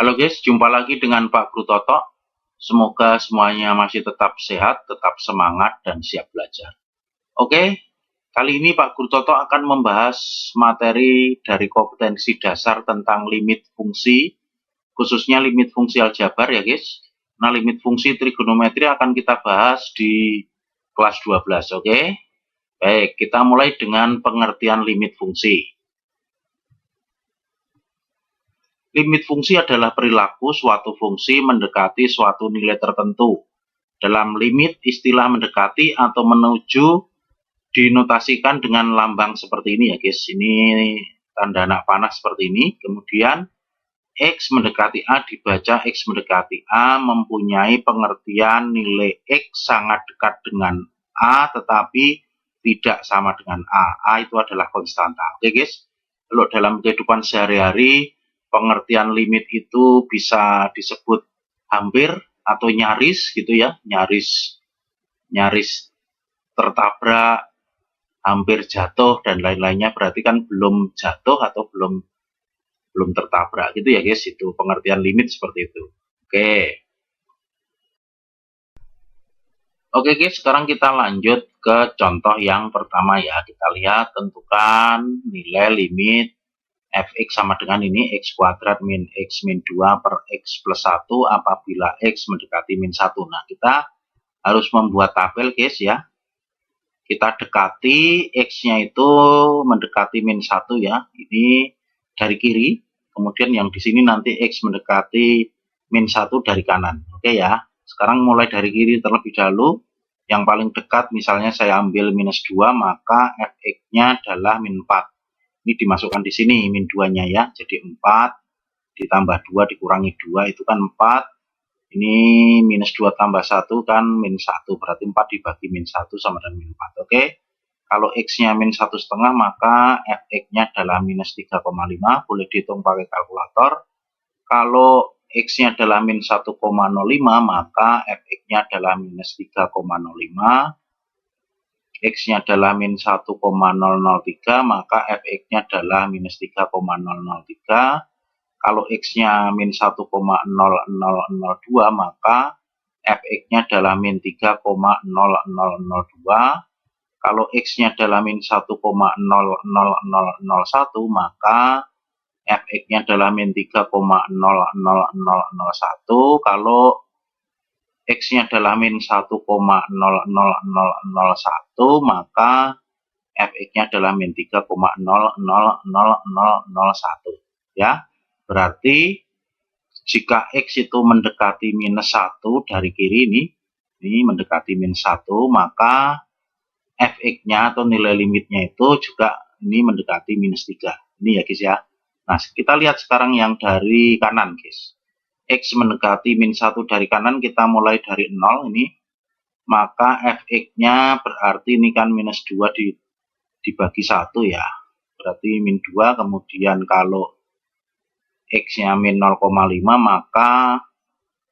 Halo guys, jumpa lagi dengan Pak Guru Toto. Semoga semuanya masih tetap sehat, tetap semangat, dan siap belajar. Oke, kali ini Pak Guru Toto akan membahas materi dari kompetensi dasar tentang limit fungsi, khususnya limit fungsi aljabar ya guys. Nah, limit fungsi trigonometri akan kita bahas di kelas 12, oke? Baik, kita mulai dengan pengertian limit fungsi. Limit fungsi adalah perilaku suatu fungsi mendekati suatu nilai tertentu. Dalam limit, istilah mendekati atau menuju dinotasikan dengan lambang seperti ini ya guys. Ini tanda anak panah seperti ini. Kemudian X mendekati A dibaca X mendekati A mempunyai pengertian nilai X sangat dekat dengan A tetapi tidak sama dengan A. A itu adalah konstanta. Oke guys. Kalau dalam kehidupan sehari-hari pengertian limit itu bisa disebut hampir atau nyaris gitu ya, nyaris tertabrak, hampir jatuh dan lain-lainnya, berarti kan belum jatuh atau belum tertabrak gitu ya guys. Itu pengertian limit seperti itu. Oke guys, sekarang kita lanjut ke contoh yang pertama ya. Kita lihat tentukan nilai limit fx sama dengan ini x kuadrat min x min 2 per x plus 1 apabila x mendekati min 1. Nah, kita harus membuat tabel guys ya. Kita dekati x-nya itu mendekati min 1 ya. Ini dari kiri. Kemudian yang di sini nanti x mendekati min 1 dari kanan. Oke ya. Sekarang mulai dari kiri terlebih dahulu. Yang paling dekat misalnya saya ambil minus 2, maka fx-nya adalah min 4. Ini dimasukkan di sini min 2-nya ya. Jadi 4 ditambah 2 dikurangi 2 itu kan 4. Ini minus 2 tambah 1 kan min 1. Berarti 4 dibagi min 1 sama dengan min 4. Oke. Kalau X-nya min 1,5 maka fx-nya adalah minus 3,5. Boleh dihitung pakai kalkulator. Kalau X-nya adalah min 1,05 maka fx-nya adalah minus 3,05. X-nya adalah min 1,003 maka fx-nya adalah minus 3,003. Kalau X-nya min 1,0002 maka fx-nya adalah min 3,0002. Kalau X-nya adalah min 1,00001 maka fx-nya adalah min 3,00001. Kalau X-nya adalah min 1,00001 maka fx-nya adalah min 3,00001 ya. Berarti jika X itu mendekati minus 1 dari kiri ini mendekati min 1, maka fx-nya atau nilai limitnya itu juga ini mendekati minus 3. Ini ya guys ya. Nah, kita lihat sekarang yang dari kanan guys. X mendekati min 1 dari kanan, kita mulai dari 0 ini. Maka fx-nya berarti ini kan minus 2 dibagi 1 ya. Berarti min 2, kemudian kalau X-nya min 0,5 maka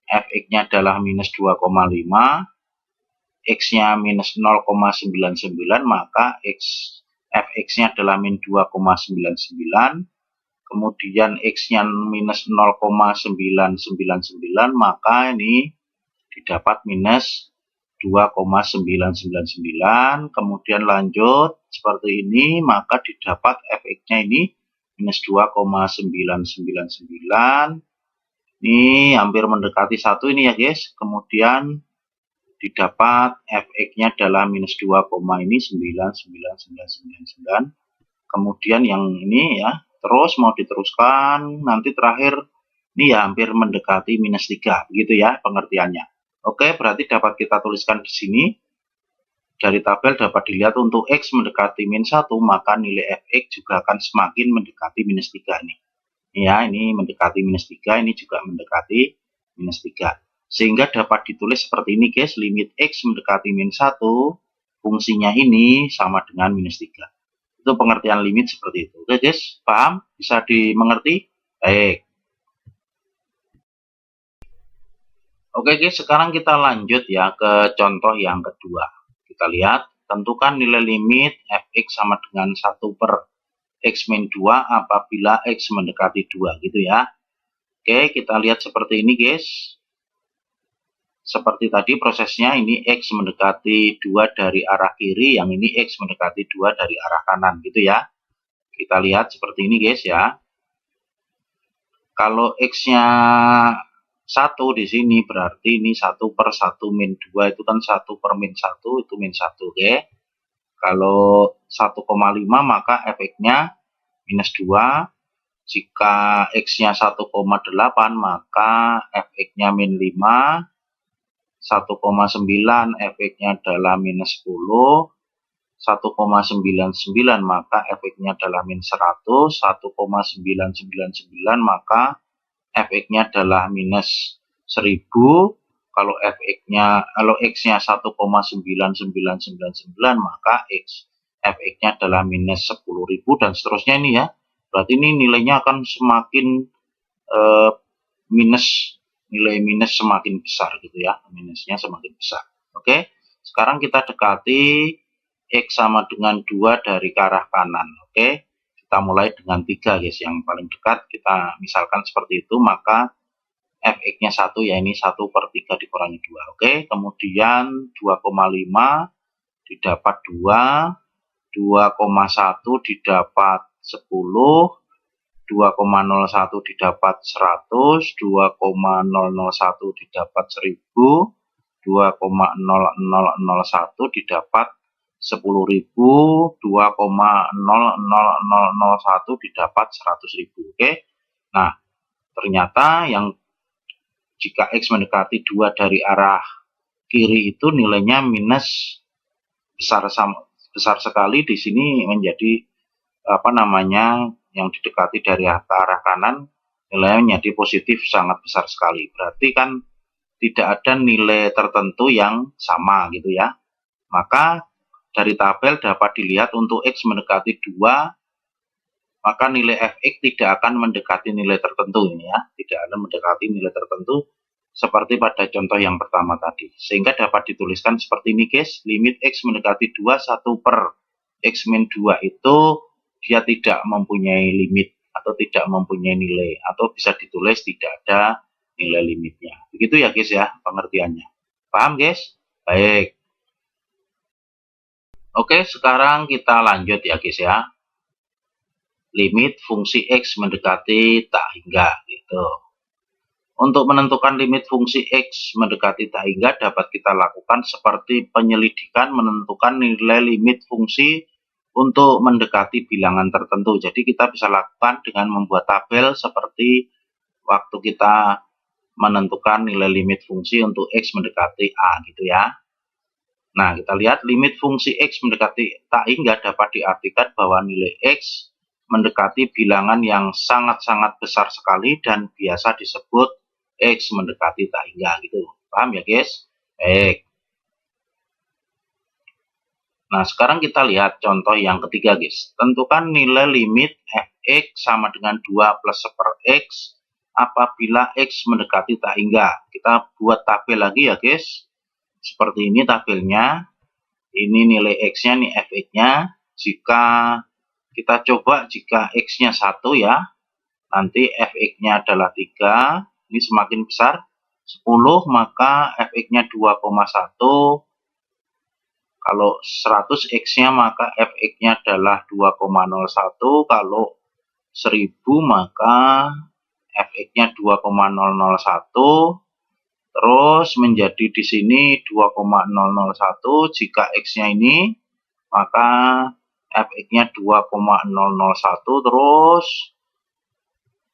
fx-nya adalah minus 2,5. X-nya minus 0,99 maka fx-nya adalah min 2,99. Kemudian X-nya minus 0,999 maka ini didapat minus 2,999. Kemudian lanjut seperti ini, maka didapat fx-nya ini minus 2,999. Ini hampir mendekati 1 ini ya guys. Kemudian didapat fx-nya adalah minus 2, ini 99999. Kemudian yang ini ya, terus mau diteruskan nanti terakhir ini ya hampir mendekati minus 3 begitu ya pengertiannya. Oke, berarti dapat kita tuliskan di sini. Dari tabel dapat dilihat untuk X mendekati min 1 maka nilai fx juga akan semakin mendekati minus 3 ini. Ya, ini mendekati minus 3, ini juga mendekati minus 3. Sehingga dapat ditulis seperti ini guys, limit X mendekati min 1 fungsinya ini sama dengan minus 3. Itu pengertian limit seperti itu. Oke guys, paham? Bisa dimengerti? Baik. Oke guys, sekarang kita lanjut ya ke contoh yang kedua. Kita lihat, tentukan nilai limit fx sama dengan 1 per x min 2 apabila x mendekati 2 gitu ya. Oke, kita lihat seperti ini guys. Seperti tadi prosesnya, ini X mendekati 2 dari arah kiri, yang ini X mendekati 2 dari arah kanan gitu ya. Kita lihat seperti ini guys ya. Kalau X-nya 1 di sini berarti ini 1 per 1 min 2 itu kan 1 per min 1 itu min 1, oke. Kalau 1,5 maka fx-nya minus 2. Jika X-nya 1,8 maka fx-nya min 5. 1,9 fx-nya adalah minus 10. 1,99 maka fx-nya adalah min 100. 1,999 maka fx-nya adalah minus 1000. Kalau X-nya 1,99999 maka fx-nya adalah minus 10.000 dan seterusnya ini ya. Berarti ini nilainya akan semakin nilai minus semakin besar gitu ya. Minusnya semakin besar. Oke. Sekarang kita dekati X sama dengan 2 dari ke arah kanan. Oke. Kita mulai dengan 3 guys, yang paling dekat kita misalkan seperti itu, maka fx-nya 1 ya, ini 1 per 3 dikurangi 2. Oke, kemudian 2,5 didapat 2, 2,1 didapat 10, 2,01 didapat 100, 2,001 didapat 1000, 2,0001 didapat 10.000, 2,00001 didapat 100.000. Oke. Nah, ternyata yang jika X mendekati 2 dari arah kiri itu nilainya minus besar sekali. Di sini menjadi yang didekati dari arah kanan nilainya menjadi positif sangat besar sekali. Berarti kan tidak ada nilai tertentu yang sama gitu ya. Maka dari tabel dapat dilihat untuk X mendekati 2, maka nilai fx tidak akan mendekati nilai tertentu ini ya. Tidak akan mendekati nilai tertentu seperti pada contoh yang pertama tadi. Sehingga dapat dituliskan seperti ini guys. Limit X mendekati 2, 1 per X min 2 itu dia tidak mempunyai limit atau tidak mempunyai nilai, atau bisa ditulis tidak ada nilai limitnya. Begitu ya guys ya pengertiannya. Paham guys? Baik. Oke, sekarang kita lanjut ya guys ya. Limit fungsi X mendekati tak hingga gitu. Untuk menentukan limit fungsi X mendekati tak hingga dapat kita lakukan seperti penyelidikan menentukan nilai limit fungsi untuk mendekati bilangan tertentu. Jadi kita bisa lakukan dengan membuat tabel seperti waktu kita menentukan nilai limit fungsi untuk X mendekati A gitu ya. Nah, kita lihat limit fungsi X mendekati tak hingga dapat diartikan bahwa nilai X mendekati bilangan yang sangat-sangat besar sekali dan biasa disebut X mendekati tak hingga gitu. Paham ya guys? Baik. Nah, sekarang kita lihat contoh yang ketiga guys. Tentukan nilai limit fx sama dengan 2 plus 1 per x apabila x mendekati tak hingga. Kita buat tabel lagi ya guys. Seperti ini tabelnya. Ini nilai x-nya, nih fx-nya. Jika kita coba jika x-nya 1 ya, nanti fx-nya adalah 3. Ini semakin besar 10, maka fx-nya 2,1. Kalau 100 X-nya maka fx-nya adalah 2,01. Kalau 1000 maka fx-nya 2,001. Terus menjadi di sini 2,001. Jika X-nya ini maka fx-nya 2,001 terus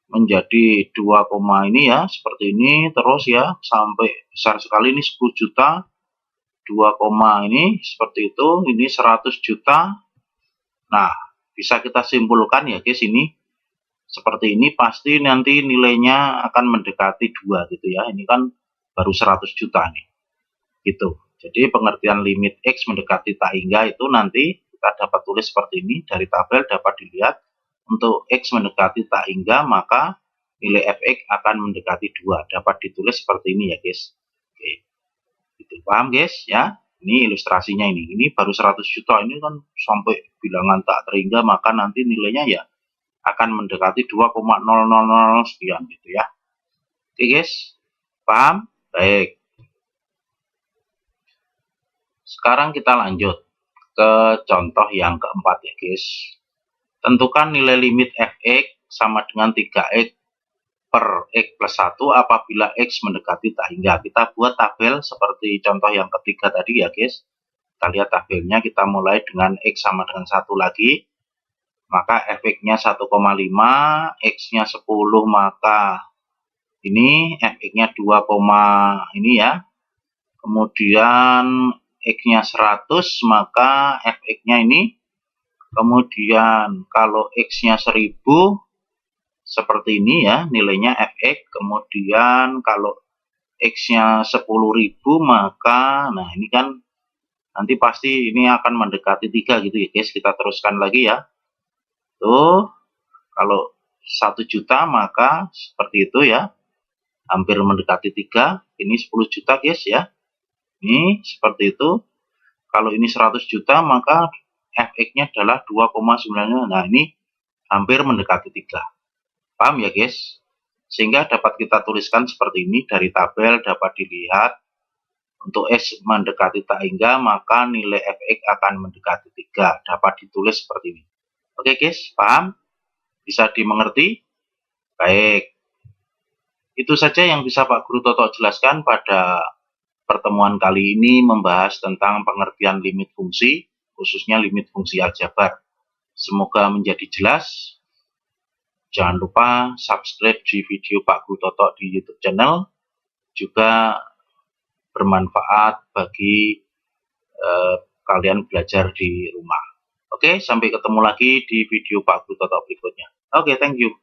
menjadi 2, ini ya, seperti ini terus ya, sampai besar sekali ini 10 juta. 2, ini seperti itu, ini 100 juta. Nah, bisa kita simpulkan ya guys, ini seperti ini pasti nanti nilainya akan mendekati 2 gitu ya. Ini kan baru 100 juta nih. Gitu. Jadi pengertian limit X mendekati tak hingga itu nanti kita dapat tulis seperti ini. Dari tabel dapat dilihat untuk X mendekati tak hingga maka nilai fx akan mendekati 2. Dapat ditulis seperti ini ya guys. Oke. Gitu, paham guys ya? Ini ilustrasinya ini. Ini baru 100 juta, ini kan sampai bilangan tak terhingga, maka nanti nilainya ya akan mendekati 2,000 sekian gitu ya. Oke guys, paham? Baik. Sekarang kita lanjut ke contoh yang keempat ya guys. Tentukan nilai limit fx sama dengan 3x per x plus 1 apabila x mendekati tak hingga. Kita buat tabel seperti contoh yang ketiga tadi ya guys. Kita lihat tabelnya, kita mulai dengan x sama dengan 1 lagi. Maka fx-nya 1,5, x-nya 10, maka ini fx-nya 2, ini ya. Kemudian x-nya 100, maka fx-nya ini. Kemudian kalau x-nya 1000, seperti ini ya nilainya fx. Kemudian kalau x-nya 10.000, maka nah ini kan nanti pasti ini akan mendekati 3 gitu ya guys. Kita teruskan lagi ya. Tuh, kalau 1 juta maka seperti itu ya. Hampir mendekati 3. Ini 10 juta guys ya. Ini seperti itu. Kalau ini 100 juta maka fx-nya adalah 2,9. Nah, ini hampir mendekati 3. Paham ya guys? Sehingga dapat kita tuliskan seperti ini. Dari tabel dapat dilihat untuk x mendekati tak hingga maka nilai fx akan mendekati 3. Dapat ditulis seperti ini. Oke guys, paham? Bisa dimengerti? Baik. Itu saja yang bisa Pak Guru Toto jelaskan pada pertemuan kali ini, membahas tentang pengertian limit fungsi, khususnya limit fungsi aljabar. Semoga menjadi jelas. Jangan lupa subscribe di video Pak Guru Toto di YouTube channel. Juga bermanfaat bagi kalian belajar di rumah. Oke, sampai ketemu lagi di video Pak Guru Toto berikutnya. Oke, thank you.